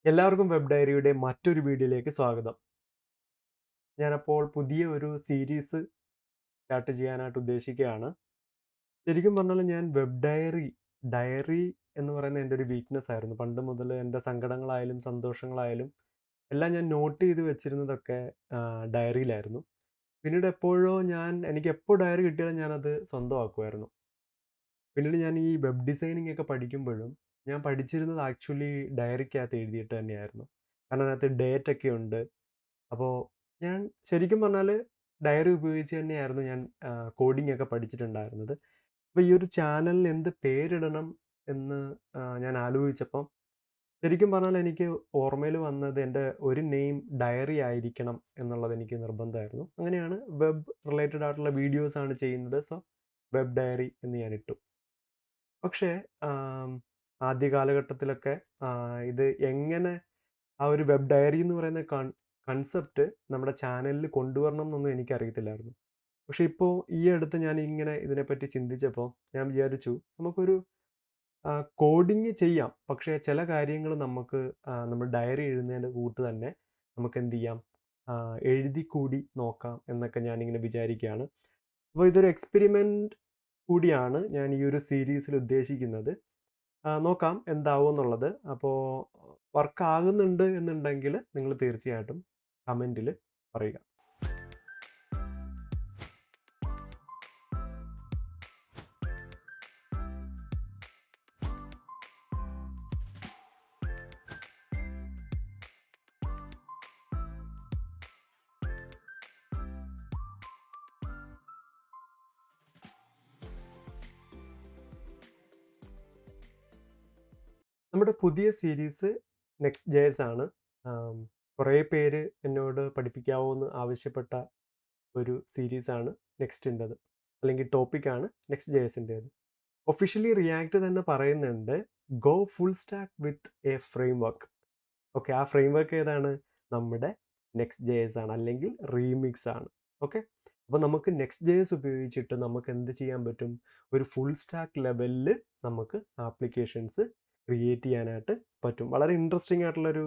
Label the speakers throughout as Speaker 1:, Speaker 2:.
Speaker 1: എല്ലാവർക്കും വെബ് ഡയറിയുടെ മറ്റൊരു വീഡിയോയിലേക്ക് സ്വാഗതം. ഞാനപ്പോൾ പുതിയ ഒരു സീരീസ് സ്റ്റാർട്ട് ചെയ്യാനായിട്ട് ഉദ്ദേശിക്കുകയാണ്. ശരിക്കും പറഞ്ഞാൽ ഞാൻ വെബ് ഡയറി എന്ന് പറയുന്നത് എൻ്റെ ഒരു വീക്ക്നെസ് ആയിരുന്നു. പണ്ട് മുതൽ എൻ്റെ സങ്കടങ്ങളായാലും സന്തോഷങ്ങളായാലും എല്ലാം ഞാൻ നോട്ട് ചെയ്ത് വെച്ചിരുന്നതൊക്കെ ഡയറിയിലായിരുന്നു. പിന്നീട് എപ്പോഴോ എനിക്ക് എപ്പോൾ ഡയറി കിട്ടിയാലും ഞാനത് സ്വന്തമാക്കുമായിരുന്നു. പിന്നീട് ഞാൻ ഈ വെബ് ഡിസൈനിങ് ഒക്കെ പഠിക്കുമ്പോഴും ഞാൻ പഠിച്ചിരുന്നത് ആക്ച്വലി ഡയറിക്കകത്ത് എഴുതിയിട്ട് തന്നെയായിരുന്നു. കാരണം അതിനകത്ത് ഡേറ്റ് ഒക്കെ ഉണ്ട്. അപ്പോൾ ഞാൻ ശരിക്കും പറഞ്ഞാൽ ഡയറി ഉപയോഗിച്ച് തന്നെയായിരുന്നു ഞാൻ കോഡിംഗ് ഒക്കെ പഠിച്ചിട്ടുണ്ടായിരുന്നത്. അപ്പോൾ ഈ ഒരു ചാനലിന് എന്ത് പേരിടണം എന്ന് ഞാൻ ആലോചിച്ചപ്പം ശരിക്കും പറഞ്ഞാൽ എനിക്ക് ഓർമ്മയിൽ വന്നത് എൻ്റെ ഒരു നെയിം ഡയറി ആയിരിക്കണം എന്നുള്ളത് എനിക്ക് നിർബന്ധമായിരുന്നു. അങ്ങനെയാണ് വെബ് റിലേറ്റഡ് ആയിട്ടുള്ള വീഡിയോസാണ് ചെയ്യുന്നത്. സോ വെബ് ഡയറി എന്ന് ഞാൻ ഇട്ടു. പക്ഷേ ആം, ആദ്യ കാലഘട്ടത്തിലൊക്കെ ഇത് എങ്ങനെ ആ ഒരു വെബ് ഡയറി എന്ന് പറയുന്ന കൺസെപ്റ്റ് നമ്മുടെ ചാനലിൽ കൊണ്ടുവരണം എന്നൊന്നും എനിക്കറിയത്തില്ലായിരുന്നു. പക്ഷേ ഇപ്പോൾ ഈ അടുത്ത് ഞാൻ ഇങ്ങനെ ഇതിനെപ്പറ്റി ചിന്തിച്ചപ്പോൾ ഞാൻ വിചാരിച്ചു നമുക്കൊരു കോഡിങ് ചെയ്യാം. പക്ഷേ ചില കാര്യങ്ങൾ നമുക്ക് നമ്മൾ ഡയറി എഴുതുന്നതിൻ്റെ കൂട്ട് തന്നെ നമുക്ക് എന്ത് ചെയ്യാം, എഴുതി കൂടി നോക്കാം എന്നൊക്കെ ഞാനിങ്ങനെ വിചാരിക്കുകയാണ്. അപ്പോൾ ഇതൊരു എക്സ്പെരിമെൻ്റ് കൂടിയാണ് ഞാൻ ഈ ഒരു സീരീസിൽ ഉദ്ദേശിക്കുന്നത്. നോക്കാം എന്താവുമെന്നുള്ളത്. അപ്പോൾ വർക്കാകുന്നുണ്ട് എന്നുണ്ടെങ്കിൽ നിങ്ങൾ തീർച്ചയായിട്ടും കമൻറ്റിൽ പറയുക. നമ്മുടെ പുതിയ സീരീസ് നെക്സ്റ്റ് ജെഎസ് ആണ്. കുറേ പേര് എന്നോട് പഠിപ്പിക്കാവോ എന്ന് ആവശ്യപ്പെട്ട ഒരു സീരീസാണ് നെക്സ്റ്റിൻ്റെത്, അല്ലെങ്കിൽ ടോപ്പിക്കാണ് നെക്സ്റ്റ് ജെഎസിൻ്റേത്. ഒഫീഷ്യലി റിയാക്ട് തന്നെ പറയുന്നുണ്ട്, go full stack with a frame work. Okay, ആ ഫ്രെയിം വർക്ക് ഏതാണ്? നമ്മുടെ നെക്സ്റ്റ് ജെഎസ് ആണ്, അല്ലെങ്കിൽ റീമിക്സ് ആണ്. ഓക്കെ, അപ്പോൾ നമുക്ക് നെക്സ്റ്റ് ജെഎസ് ഉപയോഗിച്ചിട്ട് നമുക്ക് എന്ത് ചെയ്യാൻ പറ്റും? ഒരു ഫുൾ സ്റ്റാക്ക് ലെവലിൽ നമുക്ക് ആപ്ലിക്കേഷൻസ് ക്രിയേറ്റ് ചെയ്യാനായിട്ട് പറ്റും. വളരെ ഇൻട്രസ്റ്റിംഗ് ആയിട്ടുള്ളൊരു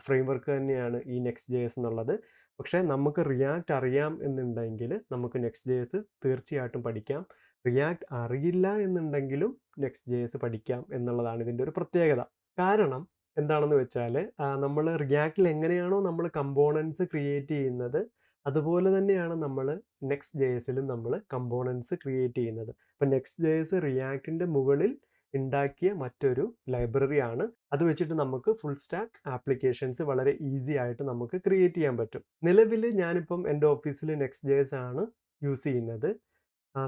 Speaker 1: ഫ്രെയിം വർക്ക് തന്നെയാണ് ഈ നെക്സ്റ്റ് ജെഎസ് എന്നുള്ളത്. പക്ഷേ നമുക്ക് റിയാക്ട് അറിയാം എന്നുണ്ടെങ്കിൽ നമുക്ക് നെക്സ്റ്റ് ജെഎസ് തീർച്ചയായിട്ടും പഠിക്കാം. റിയാക്ട് അറിയില്ല എന്നുണ്ടെങ്കിലും നെക്സ്റ്റ് ജെഎസ് പഠിക്കാം എന്നുള്ളതാണ് ഇതിൻ്റെ ഒരു പ്രത്യേകത. കാരണം എന്താണെന്ന് വെച്ചാൽ നമ്മൾ റിയാക്റ്റിൽ എങ്ങനെയാണോ നമ്മൾ കമ്പോണൻസ് ക്രിയേറ്റ് ചെയ്യുന്നത്, അതുപോലെ തന്നെയാണ് നമ്മൾ നെക്സ്റ്റ് ജെഎസിലും നമ്മൾ കമ്പോണൻസ് ക്രിയേറ്റ് ചെയ്യുന്നത്. അപ്പോൾ നെക്സ്റ്റ് ജെഎസ് റിയാക്റ്റിൻ്റെ മുകളിൽ ഉണ്ടാക്കിയ മറ്റൊരു ലൈബ്രറിയാണ്. അത് വെച്ചിട്ട് നമുക്ക് ഫുൾ സ്റ്റാക്ക് ആപ്ലിക്കേഷൻസ് വളരെ ഈസി ആയിട്ട് നമുക്ക് ക്രിയേറ്റ് ചെയ്യാൻ പറ്റും. നിലവിൽ ഞാനിപ്പം എൻ്റെ ഓഫീസിൽ നെക്സ്റ്റ് ജെഎസ് ആണ് യൂസ് ചെയ്യുന്നത്.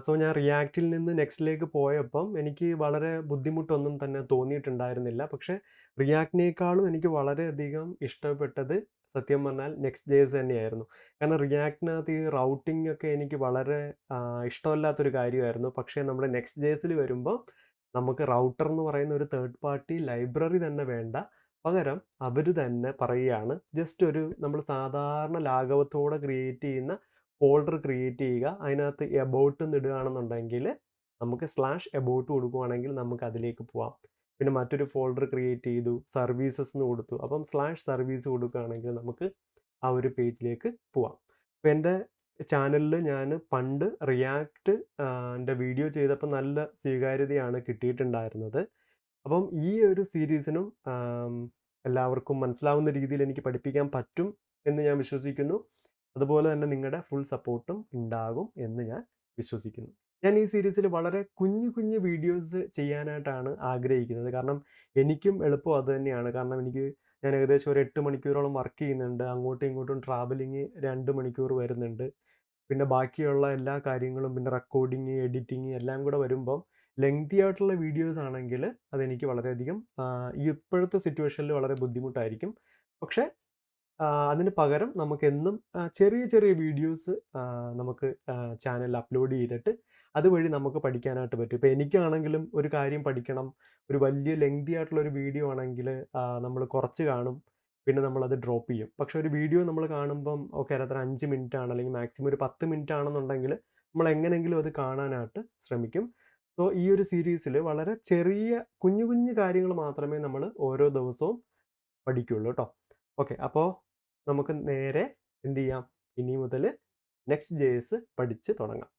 Speaker 1: സോ ഞാൻ റിയാക്റ്റിൽ നിന്ന് നെക്സ്റ്റിലേക്ക് പോയപ്പം എനിക്ക് വളരെ ബുദ്ധിമുട്ടൊന്നും തന്നെ തോന്നിയിട്ടുണ്ടായിരുന്നില്ല. പക്ഷേ റിയാക്റ്റിനേക്കാളും എനിക്ക് വളരെയധികം ഇഷ്ടപ്പെട്ടത് സത്യം പറഞ്ഞാൽ നെക്സ്റ്റ് ജെഎസ് തന്നെയായിരുന്നു. കാരണം റിയാക്റ്റിനകത്ത് ഈ റൗട്ടിംഗ് ഒക്കെ എനിക്ക് വളരെ ഇഷ്ടമല്ലാത്തൊരു കാര്യമായിരുന്നു. പക്ഷേ നമ്മുടെ നെക്സ്റ്റ് ജെഎസിൽ വരുമ്പോൾ നമുക്ക് റൗട്ടർ എന്ന് പറയുന്ന ഒരു തേർഡ് പാർട്ടി ലൈബ്രറി തന്നെ വേണ്ട. പകരം അവർ തന്നെ പറയുകയാണ്, ജസ്റ്റ് ഒരു നമ്മൾ സാധാരണ ലാഘവത്തോടെ ക്രിയേറ്റ് ചെയ്യുന്ന ഫോൾഡർ ക്രിയേറ്റ് ചെയ്യുക. അതിനകത്ത് എബൌട്ട് എന്ന് ഇടുകയാണെന്നുണ്ടെങ്കിൽ നമുക്ക് സ്ലാഷ് എബൌട്ട് കൊടുക്കുകയാണെങ്കിൽ നമുക്ക് അതിലേക്ക് പോവാം. പിന്നെ മറ്റൊരു ഫോൾഡർ ക്രിയേറ്റ് ചെയ്തു, സർവീസസ് എന്ന് കൊടുത്തു. അപ്പം സ്ലാഷ് സർവീസ് കൊടുക്കുകയാണെങ്കിൽ നമുക്ക് ആ ഒരു പേജിലേക്ക് പോവാം. അപ്പോൾ എൻ്റെ ചാനലിൽ ഞാൻ പണ്ട് റിയാക്റ്റ് എൻ്റെ വീഡിയോ ചെയ്തപ്പോൾ നല്ല സ്വീകാര്യതയാണ് കിട്ടിയിട്ടുണ്ടായിരുന്നത്. അപ്പം ഈ ഒരു സീരീസിനും എല്ലാവർക്കും മനസ്സിലാവുന്ന രീതിയിൽ എനിക്ക് പഠിപ്പിക്കാൻ പറ്റും എന്ന് ഞാൻ വിശ്വസിക്കുന്നു. അതുപോലെ തന്നെ നിങ്ങളുടെ ഫുൾ സപ്പോർട്ടും ഉണ്ടാകും എന്ന് ഞാൻ വിശ്വസിക്കുന്നു. ഞാൻ ഈ സീരീസിൽ വളരെ കുഞ്ഞു കുഞ്ഞു വീഡിയോസ് ചെയ്യാനായിട്ടാണ് ആഗ്രഹിക്കുന്നത്. കാരണം എനിക്കും എളുപ്പം അത് തന്നെയാണ്. കാരണം ഞാൻ ഏകദേശം ഒരു 8 മണിക്കൂറോളം വർക്ക് ചെയ്യുന്നുണ്ട്. അങ്ങോട്ടും ഇങ്ങോട്ടും ട്രാവലിംഗ് 2 മണിക്കൂർ വരുന്നുണ്ട്. പിന്നെ ബാക്കിയുള്ള എല്ലാ കാര്യങ്ങളും, പിന്നെ റെക്കോർഡിങ്, എഡിറ്റിംഗ് എല്ലാം കൂടെ വരുമ്പം ലെങ്തി ആയിട്ടുള്ള വീഡിയോസ് ആണെങ്കിൽ അതെനിക്ക് വളരെയധികം ഈ ഇപ്പോഴത്തെ സിറ്റുവേഷനിൽ വളരെ ബുദ്ധിമുട്ടായിരിക്കും. പക്ഷേ അതിന് പകരം നമുക്കെന്നും ചെറിയ ചെറിയ വീഡിയോസ് നമുക്ക് ചാനലിൽ അപ്ലോഡ് ചെയ്തിട്ട് അതുവഴി നമുക്ക് പഠിക്കാനായിട്ട് പറ്റും. ഇപ്പോൾ എനിക്കാണെങ്കിലും ഒരു കാര്യം പഠിക്കണം, ഒരു വലിയ ലെങ്തി ആയിട്ടുള്ള ഒരു വീഡിയോ ആണെങ്കിൽ നമ്മൾ കുറച്ച് കാണും, പിന്നെ നമ്മളത് ഡ്രോപ്പ് ചെയ്യും. പക്ഷേ ഒരു വീഡിയോ നമ്മൾ കാണുമ്പം ഓക്കെ അതിനകത്ത് 5 മിനിറ്റ് ആണ്, അല്ലെങ്കിൽ മാക്സിമം ഒരു 10 മിനിറ്റ് ആണെന്നുണ്ടെങ്കിൽ നമ്മൾ എങ്ങനെയെങ്കിലും അത് കാണാനായിട്ട് ശ്രമിക്കും. സോ ഈ ഒരു സീരീസിൽ വളരെ ചെറിയ കുഞ്ഞു കുഞ്ഞു കാര്യങ്ങൾ മാത്രമേ നമ്മൾ ഓരോ ദിവസവും പഠിക്കുള്ളൂ കേട്ടോ. ഓക്കെ, അപ്പോൾ നമുക്ക് നേരെ എന്ത് ചെയ്യാം, ഇനി മുതൽ Next.js പഠിച്ച് തുടങ്ങാം.